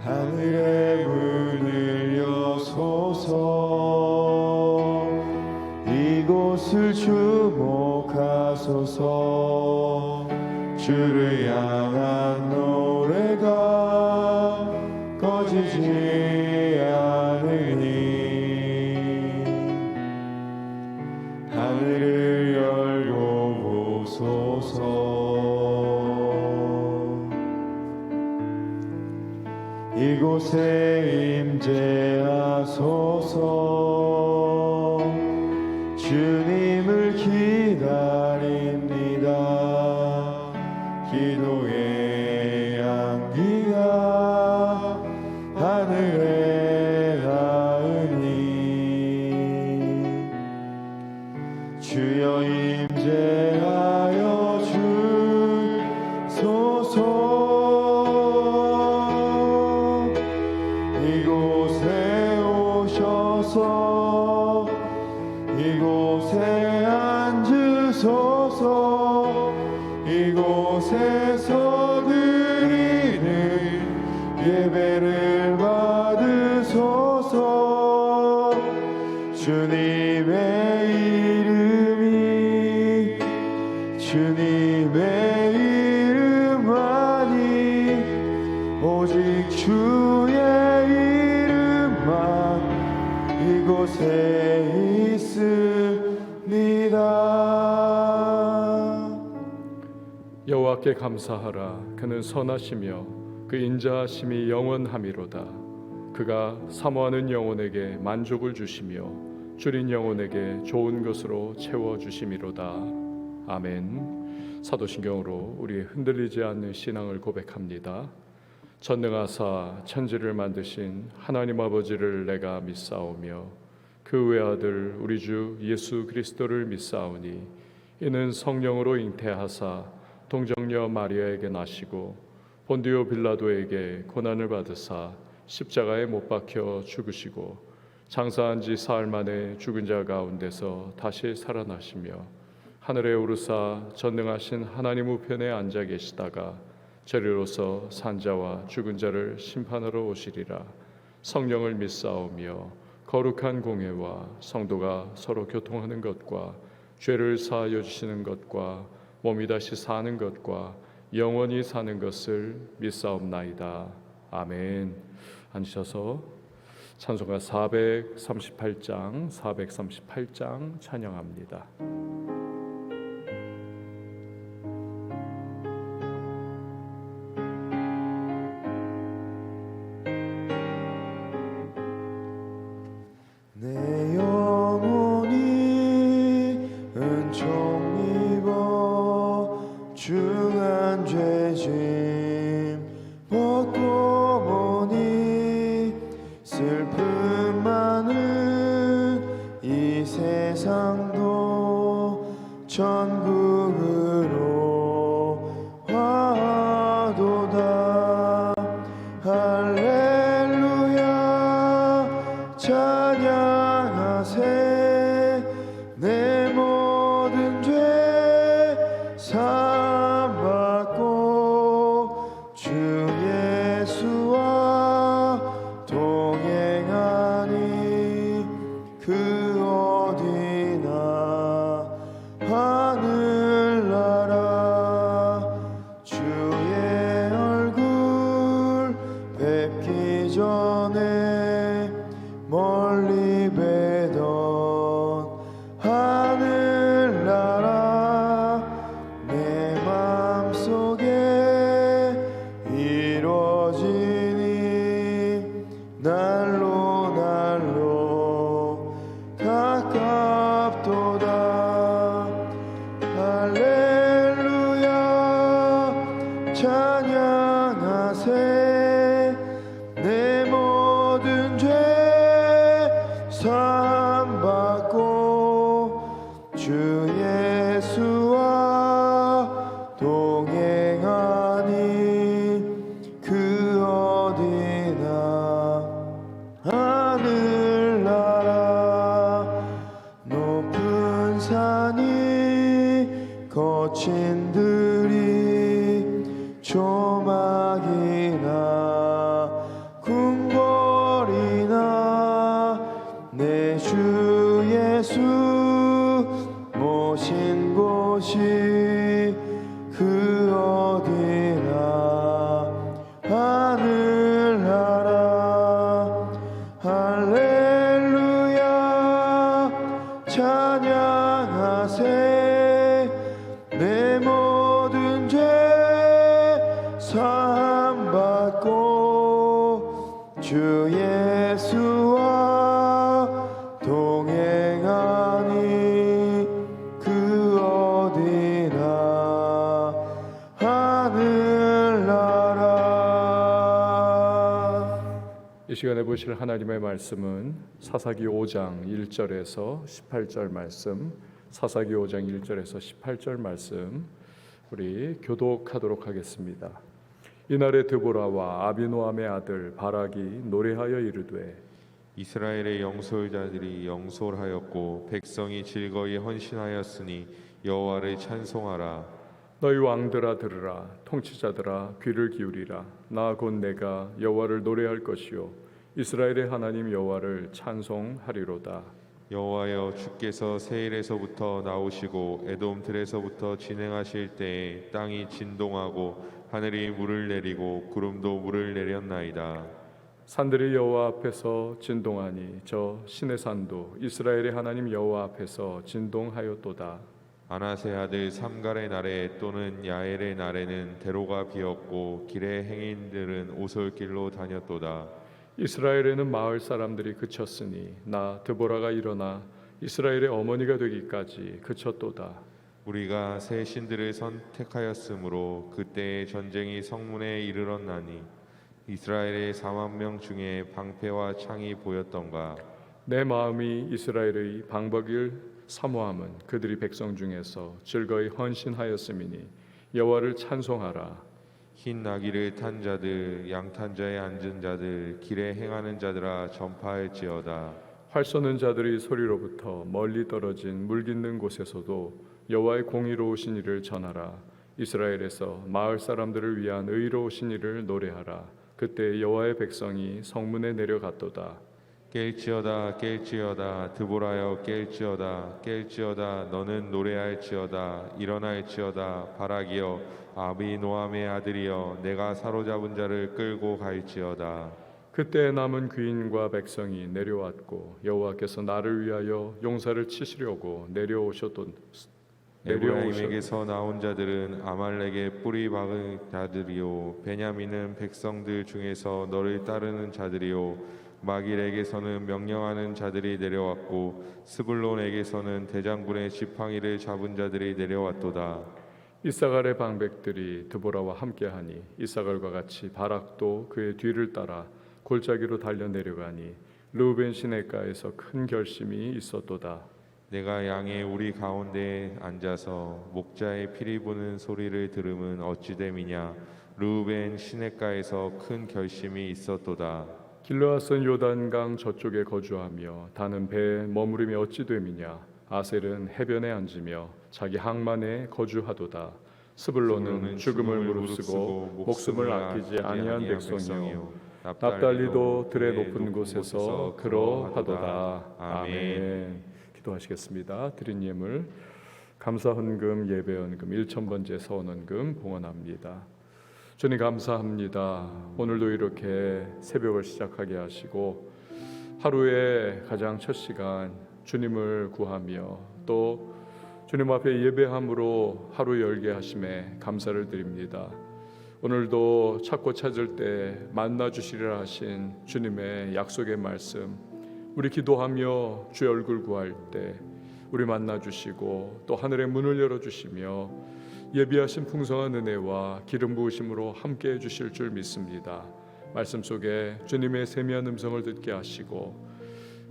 하늘의 문을 여소서. 이곳을 주목하소서. 주를 향한 노래가 꺼지지 않으니 하늘을 열고 보소서. 이곳에 임재하소서. 주님을 기다립니다. 기도의 향기가 하늘에 닿으니 주여 임재하여 주소서. 이곳에 오셔서 이곳에 앉으소서. 이곳에서 드리는 예배를 받으소서. 주님의 이름만이 오직 주의 이름만 이곳에 있습니다. 여호와께 감사하라. 그는 선하시며 그 인자하심이 영원하미로다. 그가 사모하는 영혼에게 만족을 주시며 줄인 영혼에게 좋은 것으로 채워주심이로다. 아멘. 사도신경으로 우리 흔들리지 않는 신앙을 고백합니다. 전능하사 천지를 만드신 하나님 아버지를 내가 믿사오며 그 외아들 우리 주 예수 그리스도를 믿사오니 이는 성령으로 잉태하사 동정녀 마리아에게 나시고 본디오 빌라도에게 고난을 받으사 십자가에 못 박혀 죽으시고 장사한 지 사흘 만에 죽은 자 가운데서 다시 살아나시며 하늘에 오르사 전능하신 하나님 우편에 앉아 계시다가 저리로서 산자와 죽은 자를 심판하러 오시리라. 성령을 믿사오며 거룩한 공회와 성도가 서로 교통하는 것과 죄를 사하여 주시는 것과 몸이 다시 사는 것과 영원히 사는 것을 믿사옵나이다. 아멘. 앉으셔서 찬송가 438장 찬양합니다. 내 영혼이 은총 입어 중한 죄짐 벗고 보니 슬픔 많은 이 세상도 천국으로 화도다. 할렐루야 찬양하세. 내 모든 죄 사함받고 주 예수와 동행하니 그 어디나 하늘나라. 주의 얼굴 뵙기 전에 멀리 뵈던 하늘나라 내 맘속에 이루어지니 날로 날로 가깝도다. 할렐루야 찬양하세. 내 모든 죄 사함받고 주 예수와 동행하니 그 어디나 하늘나라. 높은 산이 거친 들이 조막이나 하세 내 모든 죄 사함 받고 주 예수와 동행하니 그 어디나 하늘나라. 이 시간에 보실 하나님의 말씀은 사사기 5장 1절에서 18절 말씀, 사사기 5장 1절에서 18절 말씀 우리 교독하도록 하겠습니다. 이날에 드보라와 아비노함의 아들 바락이 노래하여 이르되 이스라엘의 영솔자들이 영솔하였고 백성이 즐거이 헌신하였으니 여호와를 찬송하라. 너희 왕들아 들으라, 통치자들아 귀를 기울이라. 나 곧 내가 여호와를 노래할 것이요 이스라엘의 하나님 여호와를 찬송하리로다. 여호와여, 주께서 세일에서부터 나오시고 에돔 들에서부터 진행하실 때에 땅이 진동하고 하늘이 물을 내리고 구름도 물을 내렸나이다. 산들이 여호와 앞에서 진동하니 저 신의 산도 이스라엘의 하나님 여호와 앞에서 진동하였도다. 아나세 아들 삼갈의 날에 또는 야엘의 날에는 대로가 비었고 길의 행인들은 오솔길로 다녔도다. 이스라엘에는 마을 사람들이 그쳤으니 나 드보라가 일어나 이스라엘의 어머니가 되기까지 그쳤도다. 우리가 새 신들을 선택하였으므로 그때의 전쟁이 성문에 이르렀나니 이스라엘의 4만 명 중에 방패와 창이 보였던가. 내 마음이 이스라엘의 방법을 사모함은 그들이 백성 중에서 즐거이 헌신하였음이니 여호와를 찬송하라. 흰 나귀를 탄 자들, 양탄 자에 앉은 자들, 길에 행하는 자들아 전파할지어다. 활 쏘는 자들이 소리로부터 멀리 떨어진 물 깃는 곳에서도 여호와의 공의로우신 일을 전하라. 이스라엘에서 마을 사람들을 위한 의로우신 일을 노래하라. 그때 여호와의 백성이 성문에 내려갔도다. 깰지어다 깰지어다 드보라여 깰지어다 깰지어다 너는 노래할지어다 일어날지어다 바락이여 아비노함의 아들이여 내가 사로잡은 자를 끌고 갈지어다. 그때 남은 귀인과 백성이 내려왔고 여호와께서 나를 위하여 용사를 치시려고 에브라임에게서 나온 자들은 아말렉의 뿌리 박은 자들이요 베냐민은 백성들 중에서 너를 따르는 자들이요 마길에게서는 명령하는 자들이 내려왔고 스불론에게서는 대장군의 지팡이를 잡은 자들이 내려왔도다. 이사갈의 방백들이 드보라와 함께하니 이사갈과 같이 바락도 그의 뒤를 따라 골짜기로 달려 내려가니 르우벤 시내가에서 큰 결심이 있었도다. 내가 양의 우리 가운데에 앉아서 목자의 피리 부는 소리를 들으면 어찌 됨이냐. 르우벤 시내가에서 큰 결심이 있었도다. 길르앗은 요단강 저쪽에 거주하며 다는 배에 머무름이 어찌 됨이냐. 아셀은 해변에 앉으며 자기 항만에 거주하도다. 스불론은 죽음을 무릅쓰고 목숨을 아끼지 아니한 백성이요 납달리도 들의 높은 곳에서 그러하도다. 아멘. 기도하시겠습니다. 드린 예물 감사헌금 예배헌금 1,000번째 서원헌금 봉헌합니다. 주님 감사합니다. 오늘도 이렇게 새벽을 시작하게 하시고 하루의 가장 첫 시간 주님을 구하며 또 주님 앞에 예배함으로 하루 열게 하심에 감사를 드립니다. 오늘도 찾고 찾을 때 만나 주시리라 하신 주님의 약속의 말씀, 우리 기도하며 주의 얼굴 구할 때 우리 만나 주시고 또 하늘의 문을 열어 주시며 예비하신 풍성한 은혜와 기름 부으심으로 함께 해 주실 줄 믿습니다. 말씀 속에 주님의 세미한 음성을 듣게 하시고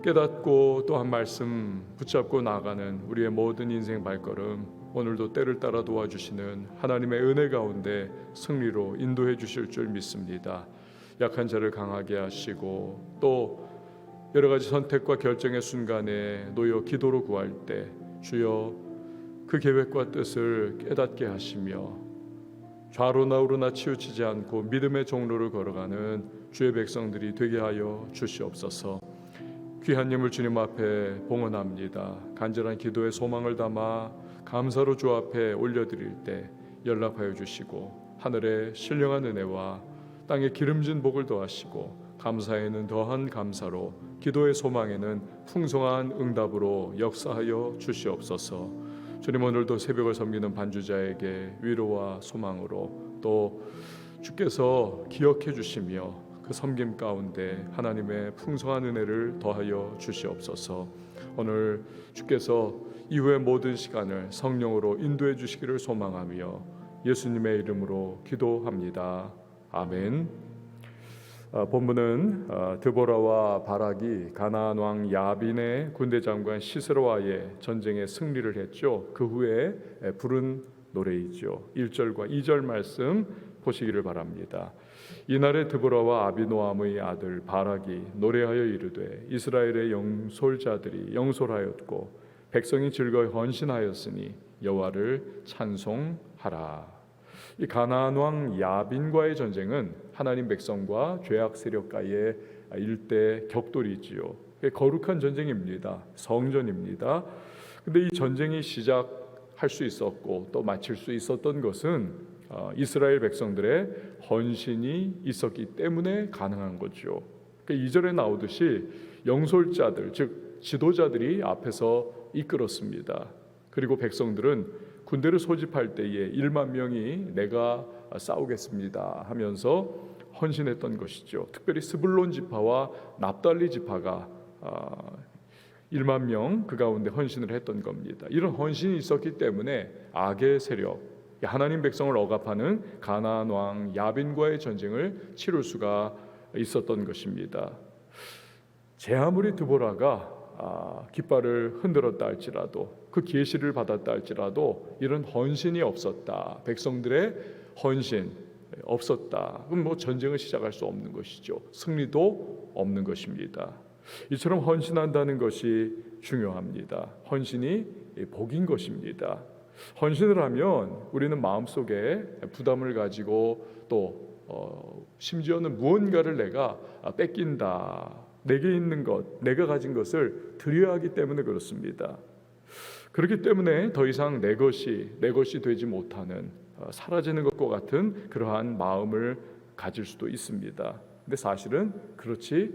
깨닫고 또 한 말씀 붙잡고 나가는 우리의 모든 인생 발걸음 오늘도 때를 따라 도와주시는 하나님의 은혜 가운데 승리로 인도해 주실 줄 믿습니다. 약한 자를 강하게 하시고 또 여러 가지 선택과 결정의 순간에 놓여 기도로 구할 때 주여 그 계획과 뜻을 깨닫게 하시며 좌로나 우로나 치우치지 않고 믿음의 종로를 걸어가는 주의 백성들이 되게 하여 주시옵소서. 귀한 예물 주님 앞에 봉헌합니다. 간절한 기도의 소망을 담아 감사로 주 앞에 올려드릴 때 연락하여 주시고 하늘의 신령한 은혜와 땅의 기름진 복을 더하시고 감사에는 더한 감사로 기도의 소망에는 풍성한 응답으로 역사하여 주시옵소서. 주님, 오늘도 새벽을 섬기는 반주자에게 위로와 소망으로 또 주께서 기억해 주시며 그 섬김 가운데 하나님의 풍성한 은혜를 더하여 주시옵소서. 오늘 주께서 이후의 모든 시간을 성령으로 인도해 주시기를 소망하며 예수님의 이름으로 기도합니다. 아멘. 본문은 드보라와 바락이 가나안 왕 야빈의 군대 장관 시스라와의 전쟁에 승리를 했죠. 그 후에 부른 노래이죠. 1절과 2절 말씀 보시기를 바랍니다. 이날에 드보라와 아비노함의 아들 바락이 노래하여 이르되 이스라엘의 영솔자들이 영솔하였고 백성이 즐거이 헌신하였으니 여호와를 찬송하라. 이 가나안 왕 야빈과의 전쟁은 하나님 백성과 죄악 세력과의 일대 격돌이지요. 거룩한 전쟁입니다. 성전입니다. 근데 이 전쟁이 시작할 수 있었고 또 마칠 수 있었던 것은 이스라엘 백성들의 헌신이 있었기 때문에 가능한 거죠. 2절에 나오듯이 영솔자들, 즉 지도자들이 앞에서 이끌었습니다. 그리고 백성들은 군대를 소집할 때에 1만 명이 내가 싸우겠습니다 하면서 헌신했던 것이죠. 특별히 스불론 지파와 납달리 지파가 1만 명 그 가운데 헌신을 했던 겁니다. 이런 헌신이 있었기 때문에 악의 세력, 하나님 백성을 억압하는 가나안 왕 야빈과의 전쟁을 치룰 수가 있었던 것입니다. 제 아무리 드보라가 깃발을 흔들었다 할지라도 그 계시를 받았다 할지라도 이런 헌신이 없었다, 백성들의 헌신 없었다, 그럼 뭐 전쟁을 시작할 수 없는 것이죠. 승리도 없는 것입니다. 이처럼 헌신한다는 것이 중요합니다. 헌신이 복인 것입니다. 헌신을 하면 우리는 마음속에 부담을 가지고 또 심지어는 무언가를 내가 뺏긴다, 내게 있는 것, 내가 가진 것을 드려야 하기 때문에 그렇습니다. 그렇기 때문에 더 이상 내 것이 되지 못하는 사라지는 것과 같은 그러한 마음을 가질 수도 있습니다. 근데 사실은 그렇지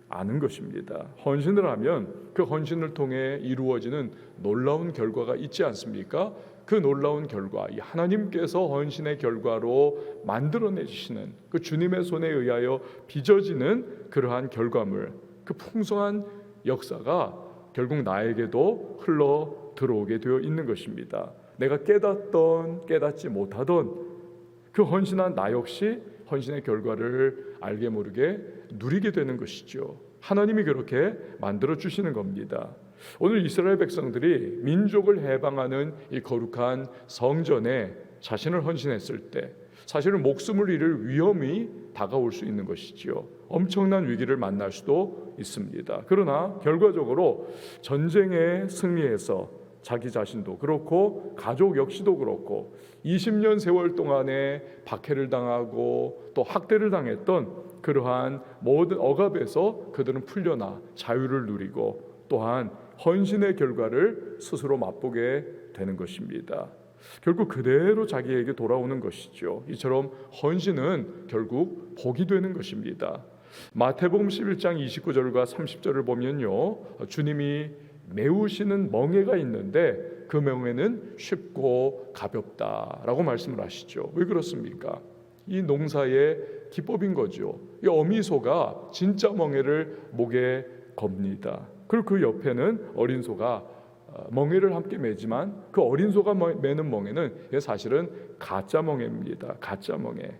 않은 것입니다. 헌신을 하면 그 헌신을 통해 이루어지는 놀라운 결과가 있지 않습니까? 그 놀라운 결과, 이 하나님께서 헌신의 결과로 만들어내시는 그 주님의 손에 의하여 빚어지는 그러한 결과물, 그 풍성한 역사가 결국 나에게도 흘러 들어오게 되어 있는 것입니다. 내가 깨닫던 깨닫지 못하던 그 헌신한 나 역시 헌신의 결과를 알게 모르게 누리게 되는 것이죠. 하나님이 그렇게 만들어 주시는 겁니다. 오늘 이스라엘 백성들이 민족을 해방하는 이 거룩한 성전에 자신을 헌신했을 때 사실은 목숨을 잃을 위험이 다가올 수 있는 것이지요. 엄청난 위기를 만날 수도 있습니다. 그러나 결과적으로 전쟁에 승리해서 자기 자신도 그렇고 가족 역시도 그렇고 20년 세월 동안에 박해를 당하고 또 학대를 당했던 그러한 모든 억압에서 그들은 풀려나 자유를 누리고 또한 헌신의 결과를 스스로 맛보게 되는 것입니다. 결국 그대로 자기에게 돌아오는 것이죠. 이처럼 헌신은 결국 복이 되는 것입니다. 마태복음 11장 29절과 30절을 보면요, 주님이 메우시는 멍에가 있는데 그 멍에는 쉽고 가볍다라고 말씀을 하시죠. 왜 그렇습니까? 이 농사의 기법인 거죠. 이 어미소가 진짜 멍에를 목에 겁니다. 그리고 그 옆에는 어린 소가 멍에를 함께 매지만 그 어린 소가 매는 멍에는 사실은 가짜 멍에입니다. 가짜 멍에.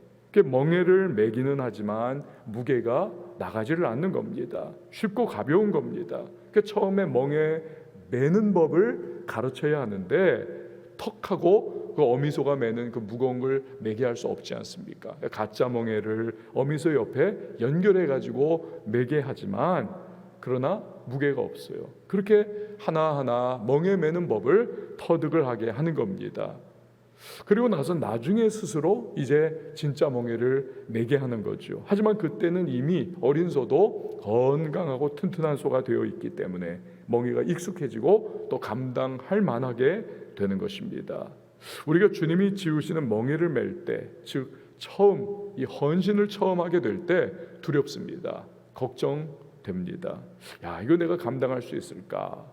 멍에를 매기는 하지만 무게가 나가지를 않는 겁니다. 쉽고 가벼운 겁니다. 처음에 멍에 매는 법을 가르쳐야 하는데 턱하고 그 어미소가 매는 그 무거운 걸 매게 할 수 없지 않습니까? 가짜 멍에를 어미소 옆에 연결해 가지고 매게 하지만 그러나 무게가 없어요. 그렇게 하나하나 멍에 매는 법을 터득을 하게 하는 겁니다. 그리고 나서 나중에 스스로 이제 진짜 멍에를 매게 하는 거죠. 하지만 그때는 이미 어린 소도 건강하고 튼튼한 소가 되어 있기 때문에 멍에가 익숙해지고 또 감당할 만하게 되는 것입니다. 우리가 주님이 지으시는 멍에를 맬 때, 즉 처음 이 헌신을 처음 하게 될 때 두렵습니다. 걱정됩니다. 야, 이거 내가 감당할 수 있을까?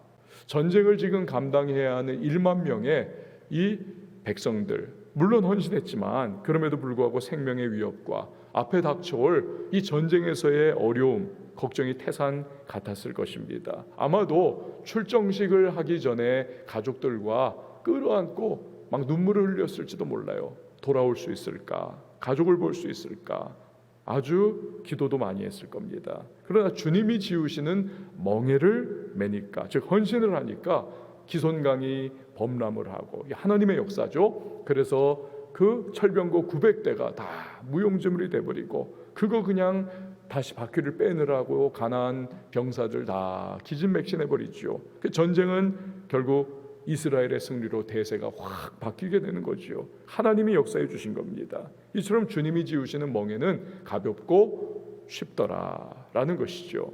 전쟁을 지금 감당해야 하는 1만 명의 이 백성들, 물론 헌신했지만 그럼에도 불구하고 생명의 위협과 앞에 닥쳐올 이 전쟁에서의 어려움, 걱정이 태산 같았을 것입니다. 아마도 출정식을 하기 전에 가족들과 끌어안고 막 눈물을 흘렸을지도 몰라요. 돌아올 수 있을까? 가족을 볼 수 있을까? 아주 기도도 많이 했을 겁니다. 그러나 주님이 지으시는 멍에를 매니까, 즉 헌신을 하니까 기손강이 범람을 하고, 하나님의 역사죠. 그래서 그 철병거 900대가 다 무용지물이 돼버리고, 그거 그냥 다시 바퀴를 빼느라고 가나안 병사들 다 기진맥진해버리죠. 그 전쟁은 결국 이스라엘의 승리로 대세가 확 바뀌게 되는 거죠. 하나님이 역사해 주신 겁니다. 이처럼 주님이 지으시는 멍에는 가볍고 쉽더라라는 것이죠.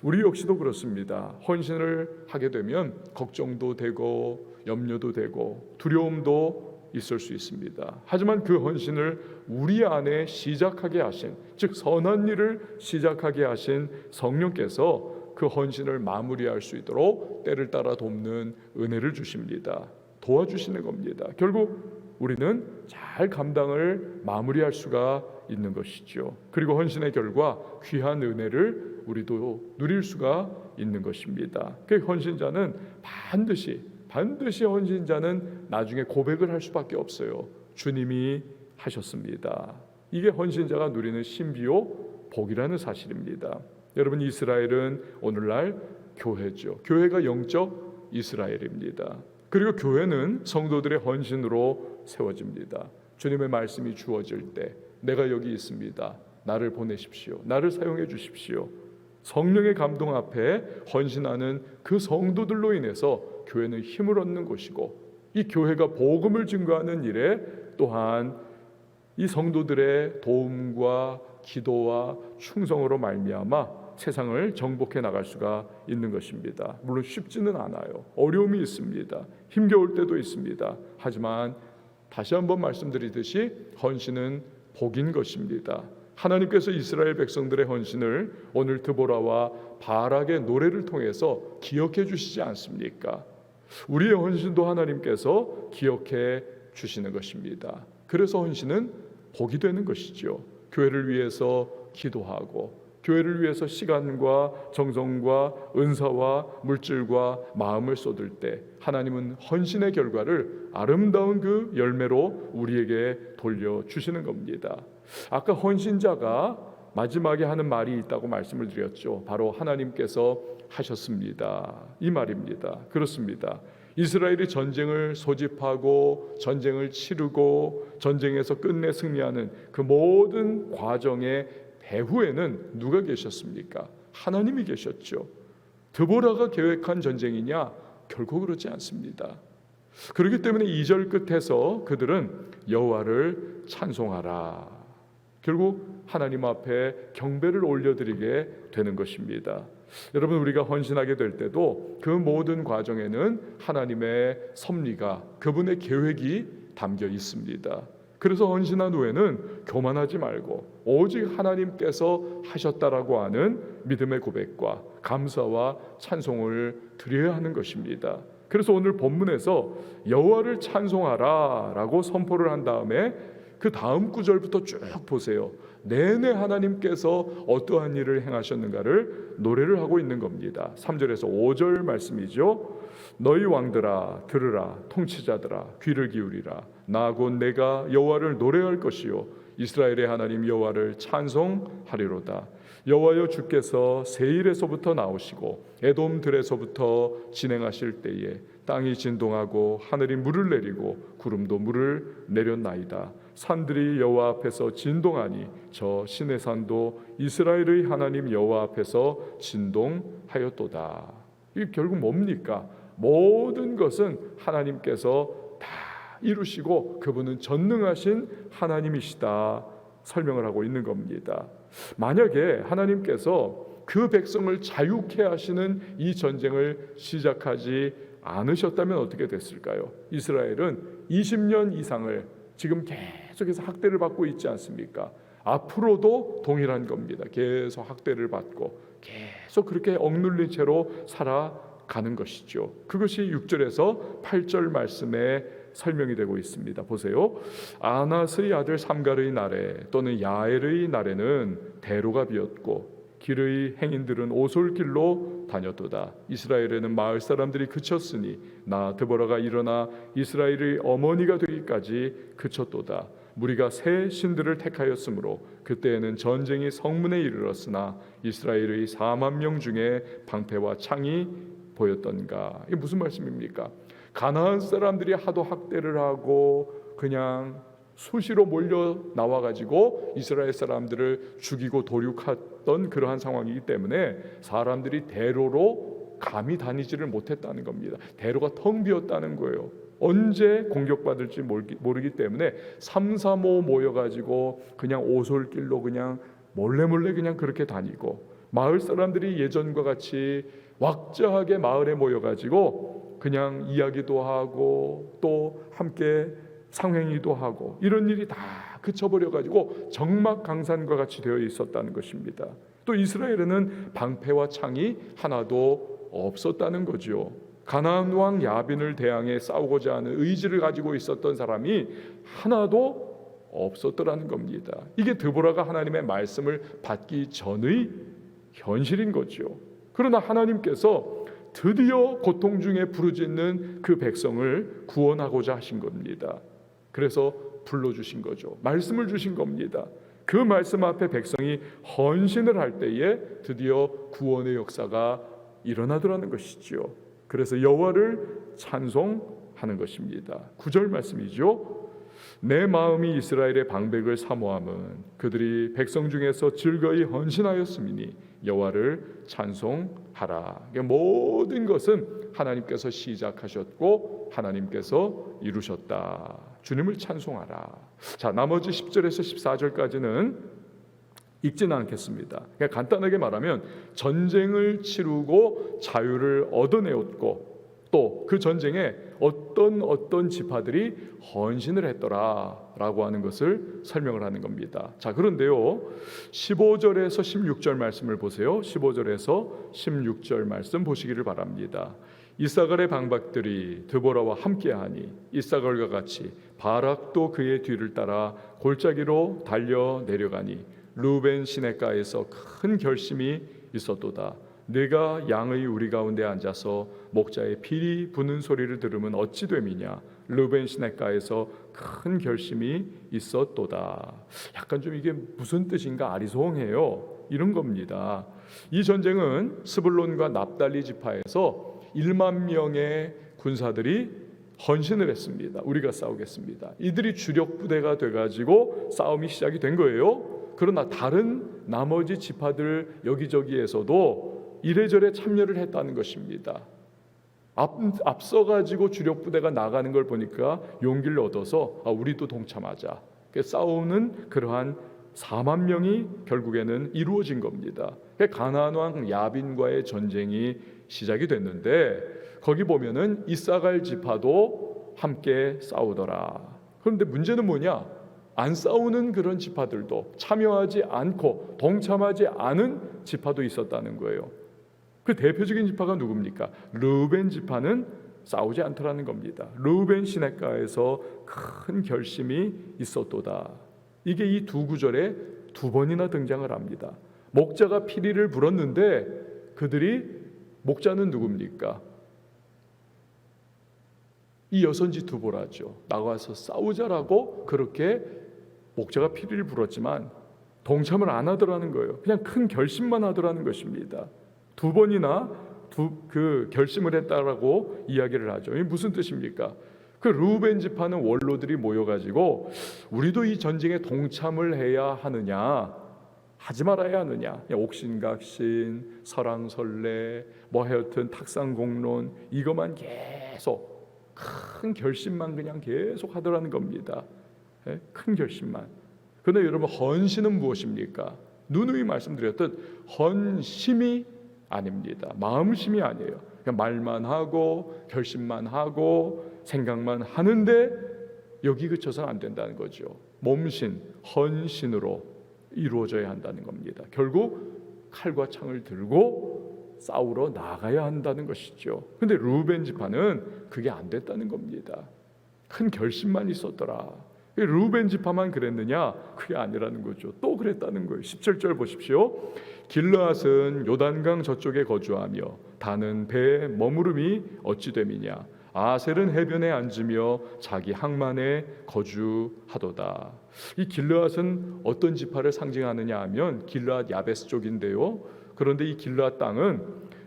우리 역시도 그렇습니다. 헌신을 하게 되면 걱정도 되고 염려도 되고 두려움도 있을 수 있습니다. 하지만 그 헌신을 우리 안에 시작하게 하신, 즉 선한 일을 시작하게 하신 성령께서 그 헌신을 마무리할 수 있도록 때를 따라 돕는 은혜를 주십니다. 도와주시는 겁니다. 결국 우리는 잘 감당을 마무리할 수가 있는 것이죠. 그리고 헌신의 결과 귀한 은혜를 우리도 누릴 수가 있는 것입니다. 그 헌신자는 반드시 헌신자는 나중에 고백을 할 수밖에 없어요. 주님이 하셨습니다. 이게 헌신자가 누리는 신비요 복이라는 사실입니다. 여러분, 이스라엘은 오늘날 교회죠. 교회가 영적 이스라엘입니다. 그리고 교회는 성도들의 헌신으로 세워집니다. 주님의 말씀이 주어질 때 내가 여기 있습니다. 나를 보내십시오. 나를 사용해 주십시오. 성령의 감동 앞에 헌신하는 그 성도들로 인해서 교회는 힘을 얻는 곳이고, 이 교회가 복음을 증거하는 일에 또한 이 성도들의 도움과 기도와 충성으로 말미암아 세상을 정복해 나갈 수가 있는 것입니다. 물론 쉽지는 않아요. 어려움이 있습니다. 힘겨울 때도 있습니다. 하지만 다시 한번 말씀드리듯이 헌신은 복인 것입니다. 하나님께서 이스라엘 백성들의 헌신을 오늘 드보라와 바락의 노래를 통해서 기억해 주시지 않습니까? 우리의 헌신도 하나님께서 기억해 주시는 것입니다. 그래서 헌신은 복이 되는 것이죠. 교회를 위해서 기도하고, 교회를 위해서 시간과 정성과 은사와 물질과 마음을 쏟을 때 하나님은 헌신의 결과를 아름다운 그 열매로 우리에게 돌려주시는 겁니다. 아까 헌신자가 마지막에 하는 말이 있다고 말씀을 드렸죠. 바로 하나님께서 하셨습니다, 이 말입니다. 그렇습니다. 이스라엘이 전쟁을 소집하고 전쟁을 치르고 전쟁에서 끝내 승리하는 그 모든 과정의 배후에는 누가 계셨습니까? 하나님이 계셨죠. 드보라가 계획한 전쟁이냐? 결코 그렇지 않습니다. 그렇기 때문에 2절 끝에서 그들은 여호와를 찬송하라, 결국 하나님 앞에 경배를 올려드리게 되는 것입니다. 여러분, 우리가 헌신하게 될 때도 그 모든 과정에는 하나님의 섭리가, 그분의 계획이 담겨 있습니다. 그래서 헌신한 후에는 교만하지 말고 오직 하나님께서 하셨다라고 하는 믿음의 고백과 감사와 찬송을 드려야 하는 것입니다. 그래서 오늘 본문에서 여호와를 찬송하라라고 선포를 한 다음에 그 다음 구절부터 쭉 보세요. 내내 하나님께서 어떠한 일을 행하셨는가를 노래를 하고 있는 겁니다. 3절에서 5절 말씀이죠. 너희 왕들아 들으라, 통치자들아 귀를 기울이라. 나 곧 내가 여호와를 노래할 것이요 이스라엘의 하나님 여호와를 찬송하리로다. 여호와여, 주께서 세일에서부터 나오시고 에돔들에서부터 진행하실 때에 땅이 진동하고 하늘이 물을 내리고 구름도 물을 내렸나이다. 산들이 여호와 앞에서 진동하니 저 시내 산도 이스라엘의 하나님 여호와 앞에서 진동하였도다. 이게 결국 뭡니까? 모든 것은 하나님께서 다 이루시고 그분은 전능하신 하나님이시다 설명을 하고 있는 겁니다. 만약에 하나님께서 그 백성을 자유케 하시는 이 전쟁을 시작하지 않으셨다면 어떻게 됐을까요? 이스라엘은 20년 이상을 지금 계속해서 학대를 받고 있지 않습니까? 앞으로도 동일한 겁니다. 계속 학대를 받고 계속 그렇게 억눌린 채로 살아갈 가는 것이죠. 그것이 6절에서 8절 말씀에 설명이 되고 있습니다. 보세요. 아낫의 아들 삼갈의 날에 또는 야엘의 날에는 대로가 비었고 길의 행인들은 오솔길로 다녔도다. 이스라엘에는 마을 사람들이 그쳤으니 나 드보라가 일어나 이스라엘의 어머니가 되기까지 그쳤도다. 무리가 새 신들을 택하였으므로 그때에는 전쟁이 성문에 이르렀으나 이스라엘의 4만 명 중에 방패와 창이 보였던가. 이게 무슨 말씀입니까? 가나안 사람들이 하도 학대를 하고 그냥 수시로 몰려 나와가지고 이스라엘 사람들을 죽이고 도륙했던 그러한 상황이기 때문에 사람들이 대로로 감히 다니지를 못했다는 겁니다. 대로가 텅 비었다는 거예요. 언제 공격받을지 모르기 때문에 3, 4, 5 모여가지고 그냥 오솔길로 그냥 몰래 그냥 그렇게 다니고, 마을 사람들이 예전과 같이 왁자하게 마을에 모여가지고 그냥 이야기도 하고 또 함께 상행위도 하고 이런 일이 다 그쳐버려가지고 적막강산과 같이 되어 있었다는 것입니다. 또 이스라엘에는 방패와 창이 하나도 없었다는 거죠. 가나안 왕 야빈을 대항해 싸우고자 하는 의지를 가지고 있었던 사람이 하나도 없었더라는 겁니다. 이게 드보라가 하나님의 말씀을 받기 전의 현실인 거죠. 그러나 하나님께서 드디어 고통 중에 부르짖는 그 백성을 구원하고자 하신 겁니다. 그래서 불러주신 거죠. 말씀을 주신 겁니다. 그 말씀 앞에 백성이 헌신을 할 때에 드디어 구원의 역사가 일어나더라는 것이죠. 그래서 여호와를 찬송하는 것입니다. 9절 말씀이죠. 내 마음이 이스라엘의 방백을 사모함은 그들이 백성 중에서 즐거이 헌신하였음이니 여호와를 찬송하라. 모든 것은 하나님께서 시작하셨고 하나님께서 이루셨다. 주님을 찬송하라. 자, 나머지 10절에서 14절까지는 읽지는 않겠습니다. 그냥 간단하게 말하면 전쟁을 치르고 자유를 얻어내었고 또 그 전쟁에 어떤 지파들이 헌신을 했더라라고 하는 것을 설명을 하는 겁니다. 자, 그런데요 15절에서 16절 말씀을 보세요. 15절에서 16절 말씀 보시기를 바랍니다. 이사갈의 방박들이 드보라와 함께하니 이사갈과 같이 바락도 그의 뒤를 따라 골짜기로 달려 내려가니 루벤 시내가에서 큰 결심이 있었도다. 내가 양의 우리 가운데 앉아서 목자의 피리 부는 소리를 들으면 어찌 됨이냐. 루벤 시내가에서 큰 결심이 있었도다. 약간 좀 이게 무슨 뜻인가 아리송해요. 이런 겁니다. 이 전쟁은 스불론과 납달리 지파에서 1만 명의 군사들이 헌신을 했습니다. 우리가 싸우겠습니다. 이들이 주력 부대가 돼가지고 싸움이 시작이 된 거예요. 그러나 다른 나머지 지파들 여기저기에서도 이래저래 참여를 했다는 것입니다. 앞서가지고 주력 부대가 나가는 걸 보니까 용기를 얻어서 우리도 동참하자. 싸우는 그러한 4만 명이 결국에는 이루어진 겁니다. 가나안 왕 야빈과의 전쟁이 시작이 됐는데 거기 보면은 이사갈 지파도 함께 싸우더라. 그런데 문제는 뭐냐? 안 싸우는 그런 지파들도 참여하지 않고 동참하지 않은 지파도 있었다는 거예요. 그 대표적인 지파가 누굽니까? 르우벤 지파는 싸우지 않더라는 겁니다. 르우벤 시내가에서 큰 결심이 있었도다. 이게 이 두 구절에 두 번이나 등장을 합니다. 목자가 피리를 불었는데 그들이 목자는 누굽니까? 이 여선지 드보라죠. 나가서 싸우자라고 그렇게 목자가 피리를 불었지만 동참을 안 하더라는 거예요. 그냥 큰 결심만 하더라는 것입니다. 두 번이나 그 결심을 했다라고 이야기를 하죠. 이게 무슨 뜻입니까? 그 루벤 지파는 원로들이 모여가지고 우리도 이 전쟁에 동참을 해야 하느냐, 하지 말아야 하느냐, 옥신각신, 설왕설래, 하여튼 탁상공론 이것만 계속 큰 결심만 그냥 계속 하더라는 겁니다. 큰 결심만. 그런데 여러분 헌신은 무엇입니까? 누누이 말씀드렸듯 헌심이 아닙니다. 마음심이 아니에요. 그냥 말만 하고 결심만 하고 생각만 하는데 여기 그쳐서는 안 된다는 거죠. 몸신, 헌신으로 이루어져야 한다는 겁니다. 결국 칼과 창을 들고 싸우러 나가야 한다는 것이죠. 근데 르우벤 지파는 그게 안 됐다는 겁니다. 큰 결심만 있었더라. 르우벤 지파만 그랬느냐? 그게 아니라는 거죠. 또 그랬다는 거예요. 17절 보십시오. 길르앗은 요단강 저쪽에 거주하며 다는 배에 머무름이 어찌 됨이냐? 아셀은 해변에 앉으며 자기 항만에 거주하도다. 이 길르앗은 어떤 지파를 상징하느냐 하면 길르앗 야베스 쪽인데요. 그런데 이 길르앗 땅은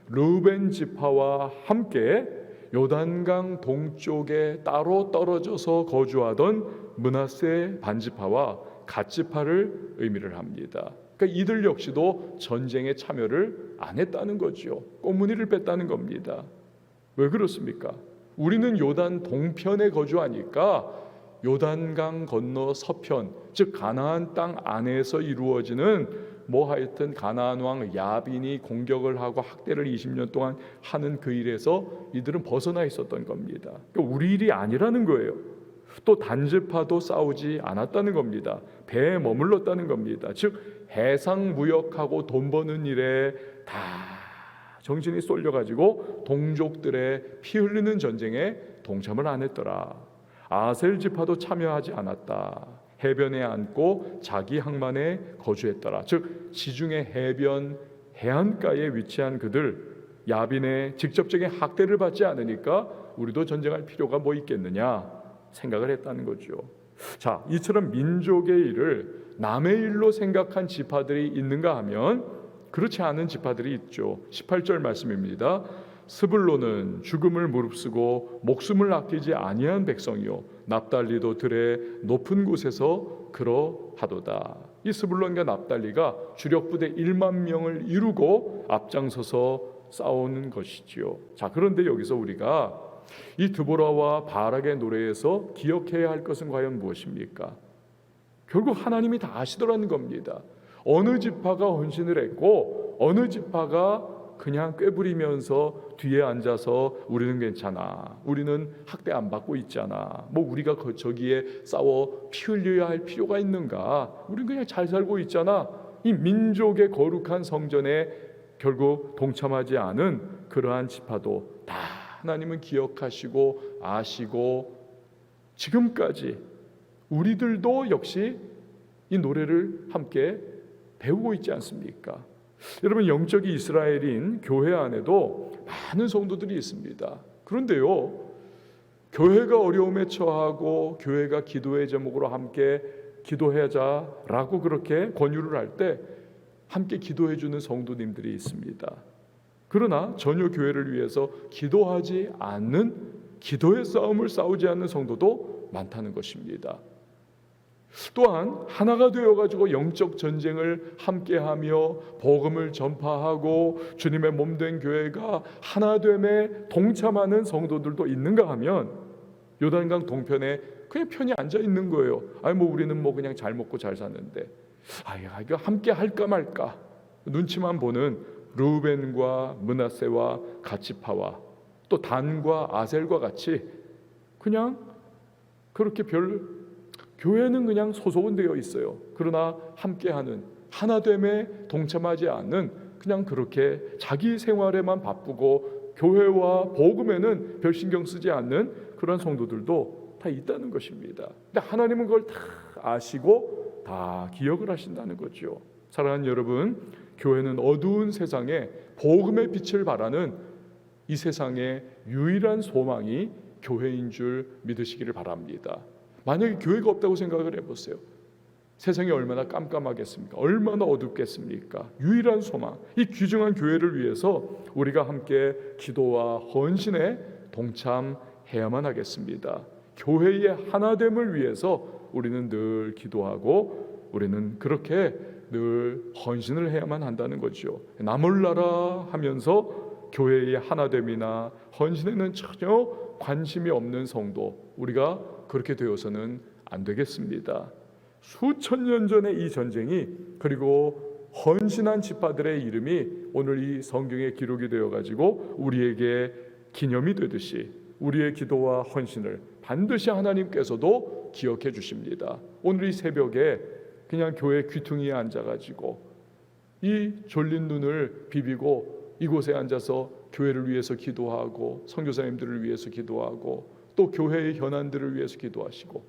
르우벤 지파와 함께 요단강 동쪽에 따로 떨어져서 거주하던 므낫세 반지파와 갓지파를 의미를 합니다. 그러니까 이들 역시도 전쟁에 참여를 안 했다는 거죠. 꽁무니를 뺐다는 겁니다. 왜 그렇습니까? 우리는 요단 동편에 거주하니까 요단강 건너 서편, 즉 가나안 땅 안에서 이루어지는 하여튼 가나안 왕 야빈이 공격을 하고 학대를 20년 동안 하는 그 일에서 이들은 벗어나 있었던 겁니다. 그러니까 우리 일이 아니라는 거예요. 또 단지파도 싸우지 않았다는 겁니다. 배에 머물렀다는 겁니다. 즉 해상 무역하고 돈 버는 일에 다 정신이 쏠려가지고 동족들의 피 흘리는 전쟁에 동참을 안 했더라. 아셀 지파도 참여하지 않았다. 해변에 앉고 자기 항만에 거주했더라. 즉 지중해 해변 해안가에 위치한 그들 야빈의 직접적인 학대를 받지 않으니까 우리도 전쟁할 필요가 뭐 있겠느냐 생각을 했다는 거죠. 자, 이처럼 민족의 일을 남의 일로 생각한 지파들이 있는가 하면 그렇지 않은 지파들이 있죠. 18절 말씀입니다. 스불론은 죽음을 무릅쓰고 목숨을 아끼지 아니한 백성이요 납달리도 들의 높은 곳에서 그러하도다. 이 스불론과 납달리가 주력 부대 1만 명을 이루고 앞장서서 싸우는 것이지요. 자, 그런데 여기서 우리가 이 드보라와 바락의 노래에서 기억해야 할 것은 과연 무엇입니까? 결국 하나님이 다 아시더라는 겁니다. 어느 지파가 헌신을 했고 어느 지파가 그냥 꾀부리면서 뒤에 앉아서 우리는 괜찮아, 우리는 학대 안 받고 있잖아, 우리가 저기에 싸워 피 흘려야 할 필요가 있는가, 우리는 그냥 잘 살고 있잖아. 이 민족의 거룩한 성전에 결국 동참하지 않은 그러한 지파도 다 하나님은 기억하시고 아시고 지금까지 우리들도 역시 이 노래를 함께 배우고 있지 않습니까? 여러분, 영적인 이스라엘인 교회 안에도 많은 성도들이 있습니다. 그런데요, 교회가 어려움에 처하고 교회가 기도의 제목으로 함께 기도하자라고 그렇게 권유를 할 때 함께 기도해 주는 성도님들이 있습니다. 그러나 전혀 교회를 위해서 기도하지 않는, 기도의 싸움을 싸우지 않는 성도도 많다는 것입니다. 또한 하나가 되어가지고 영적 전쟁을 함께하며 복음을 전파하고 주님의 몸된 교회가 하나됨에 동참하는 성도들도 있는가 하면 요단강 동편에 그냥 편히 앉아 있는 거예요. 우리는 그냥 잘 먹고 잘 사는데 이거 함께 할까 말까 눈치만 보는 르우벤과 므낫세와 갓지파와 또 단과 아셀과 같이 그냥 그렇게 교회는 그냥 소속은 되어 있어요. 그러나 함께하는 하나됨에 동참하지 않는 그냥 그렇게 자기 생활에만 바쁘고 교회와 복음에는 별 신경 쓰지 않는 그런 성도들도 다 있다는 것입니다. 근데 하나님은 그걸 다 아시고 다 기억을 하신다는 거죠. 사랑하는 여러분, 교회는 어두운 세상에 복음의 빛을 발하는 이 세상의 유일한 소망이 교회인 줄 믿으시기를 바랍니다. 만약에 교회가 없다고 생각을 해보세요. 세상이 얼마나 깜깜하겠습니까? 얼마나 어둡겠습니까? 유일한 소망, 이 귀중한 교회를 위해서 우리가 함께 기도와 헌신에 동참해야만 하겠습니다. 교회의 하나됨을 위해서 우리는 늘 기도하고 우리는 그렇게 늘 헌신을 해야만 한다는 거죠. 나 몰라라 하면서 교회의 하나됨이나 헌신에는 전혀 관심이 없는 성도, 우리가 그렇게 되어서는 안 되겠습니다. 수천 년 전의 이 전쟁이 그리고 헌신한 지파들의 이름이 오늘 이 성경에 기록이 되어가지고 우리에게 기념이 되듯이 우리의 기도와 헌신을 반드시 하나님께서도 기억해 주십니다. 오늘 이 새벽에 그냥 교회 귀퉁이에 앉아가지고 이 졸린 눈을 비비고 이곳에 앉아서 교회를 위해서 기도하고 선교사님들을 위해서 기도하고 또 교회의 현안들을 위해서 기도하시고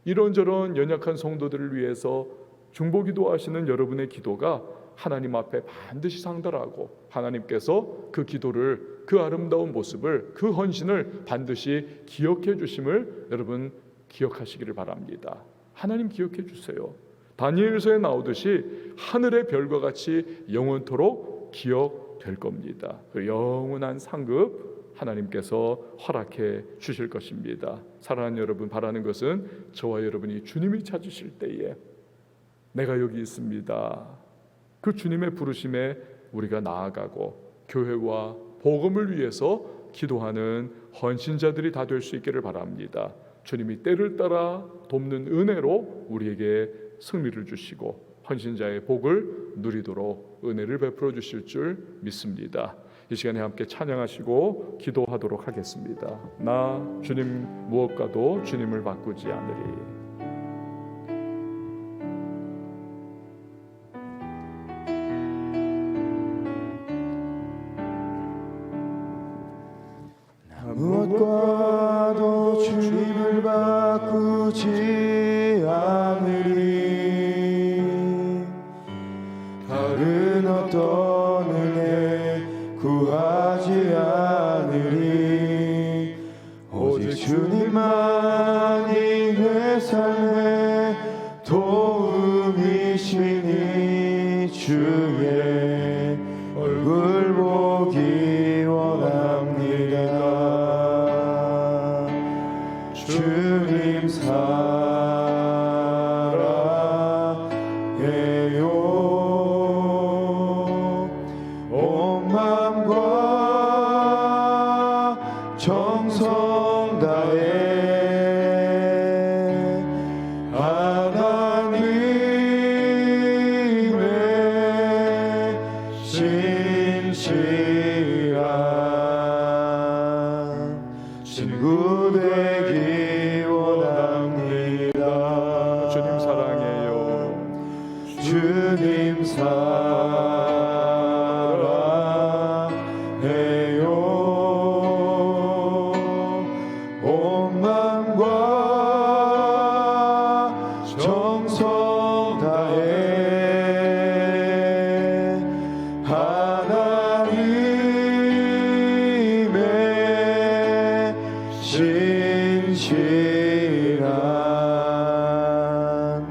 이런저런 연약한 성도들을 위해서 중보기도 하시는 여러분의 기도가 하나님 앞에 반드시 상달하고 하나님께서 그 기도를, 그 아름다운 모습을, 그 헌신을 반드시 기억해 주심을 여러분 기억하시기를 바랍니다. 하나님 기억해 주세요. 다니엘서에 나오듯이 하늘의 별과 같이 영원토록 기억될 겁니다. 그 영원한 상급 하나님께서 허락해 주실 것입니다. 사랑하는 여러분, 바라는 것은 저와 여러분이 주님이 찾으실 때에 내가 여기 있습니다, 그 주님의 부르심에 우리가 나아가고 교회와 복음을 위해서 기도하는 헌신자들이 다 될 수 있기를 바랍니다. 주님이 때를 따라 돕는 은혜로 우리에게 승리를 주시고 헌신자의 복을 누리도록 은혜를 베풀어 주실 줄 믿습니다. 이 시간에 함께 찬양하시고 기도하도록 하겠습니다. 나 주님 무엇과도 주님을 바꾸지 않으리. 무엇과도 주님을 바꾸지 않으리. 다른 어떤 은혜 구하지 않으리. 오직 주님만이 내 삶의 도움이시니 주의 얼굴 보기 원합니다. 주님 사랑해요. 온 마음과 정성 다해 하나님의 진실한 친구 되기 원합니다. 주님 사랑해요. 주님 사랑해요. 온 마음과 정성 다해 하나님의 진실한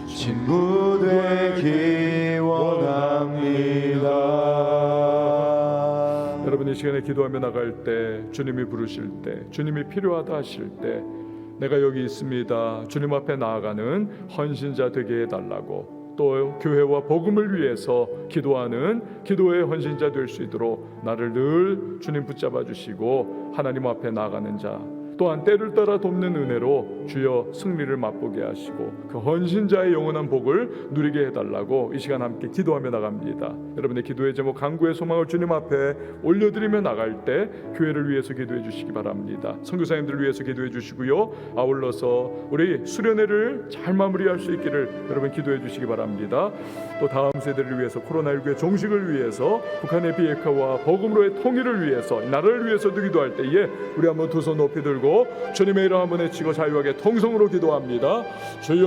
친구 되기 원합니다. 여러분, 이 시간에 기도하며 나갈 때, 주님이 부르실 때, 주님이 필요하다 하실 때 내가 여기 있습니다, 주님 앞에 나아가는 헌신자 되게 해달라고, 또 교회와 복음을 위해서 기도하는 기도의 헌신자 될 수 있도록 나를 늘 주님 붙잡아 주시고 하나님 앞에 나아가는 자, 또한 때를 따라 돕는 은혜로 주여 승리를 맛보게 하시고 그 헌신자의 영원한 복을 누리게 해달라고 이 시간 함께 기도하며 나갑니다. 여러분의 기도의 제목, 간구의 소망을 주님 앞에 올려드리며 나갈 때 교회를 위해서 기도해 주시기 바랍니다. 선교사님들을 위해서 기도해 주시고요, 아울러서 우리 수련회를 잘 마무리할 수 있기를 여러분 기도해 주시기 바랍니다. 또 다음 세대를 위해서, 코로나19의 종식을 위해서, 북한의 비핵화와 복음으로의 통일을 위해서, 나라를 위해서도 기도할 때에 우리 한번 두 손 높이 들고 주님의 이름 한번 외치고 자유하게 통성으로 기도합니다. 주여